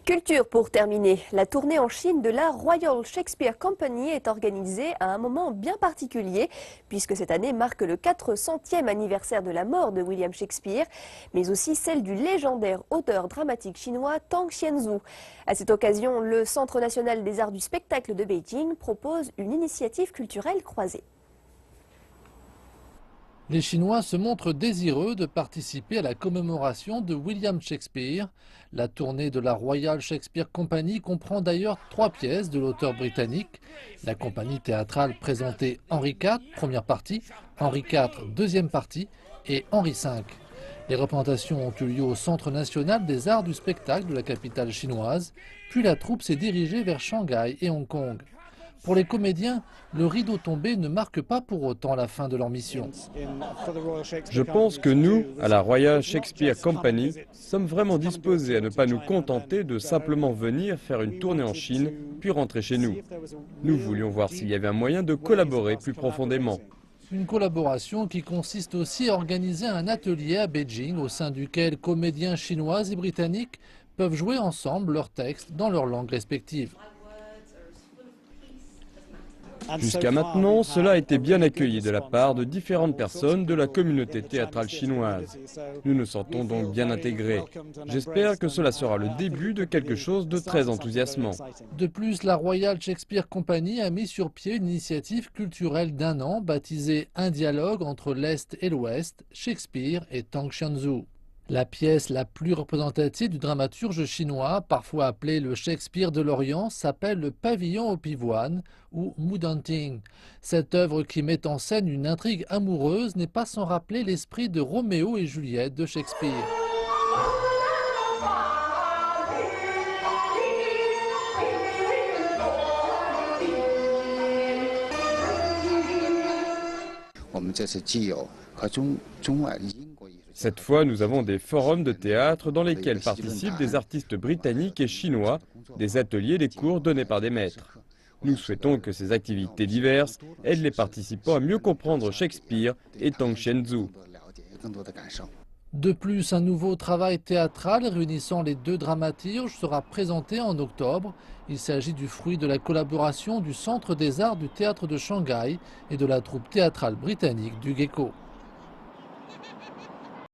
Culture pour terminer. La tournée en Chine de la Royal Shakespeare Company est organisée à un moment bien particulier, puisque cette année marque le 400e anniversaire de la mort de William Shakespeare, mais aussi celle du légendaire auteur dramatique chinois Tang Xianzu. À cette occasion, le Centre national des arts du spectacle de Beijing propose une initiative culturelle croisée. Les Chinois se montrent désireux de participer à la commémoration de William Shakespeare. La tournée de la Royal Shakespeare Company comprend d'ailleurs 3 pièces de l'auteur britannique. La compagnie théâtrale présentait Henri IV, première partie, Henri IV, deuxième partie, et Henri V. Les représentations ont eu lieu au Centre national des arts du spectacle de la capitale chinoise, puis la troupe s'est dirigée vers Shanghai et Hong Kong. Pour les comédiens, le rideau tombé ne marque pas pour autant la fin de leur mission. Je pense que nous, à la Royal Shakespeare Company, sommes vraiment disposés à ne pas nous contenter de simplement venir faire une tournée en Chine, puis rentrer chez nous. Nous voulions voir s'il y avait un moyen de collaborer plus profondément. Une collaboration qui consiste aussi à organiser un atelier à Beijing au sein duquel comédiens chinois et britanniques peuvent jouer ensemble leurs textes dans leurs langues respectives. Jusqu'à maintenant, cela a été bien accueilli de la part de différentes personnes de la communauté théâtrale chinoise. Nous nous sentons donc bien intégrés. J'espère que cela sera le début de quelque chose de très enthousiasmant. De plus, la Royal Shakespeare Company a mis sur pied une initiative culturelle d'1 an baptisée Un dialogue entre l'Est et l'Ouest, Shakespeare et Tang Xianzu. La pièce la plus représentative du dramaturge chinois, parfois appelé le Shakespeare de l'Orient, s'appelle Le Pavillon aux pivoines ou Mudanting. Cette œuvre qui met en scène une intrigue amoureuse n'est pas sans rappeler l'esprit de Roméo et Juliette de Shakespeare. Cette fois, nous avons des forums de théâtre dans lesquels participent des artistes britanniques et chinois, des ateliers, des cours donnés par des maîtres. Nous souhaitons que ces activités diverses aident les participants à mieux comprendre Shakespeare et Tang Xianzu. De plus, un nouveau travail théâtral réunissant les 2 dramaturges sera présenté en octobre. Il s'agit du fruit de la collaboration du Centre des arts du théâtre de Shanghai et de la troupe théâtrale britannique du Gecko.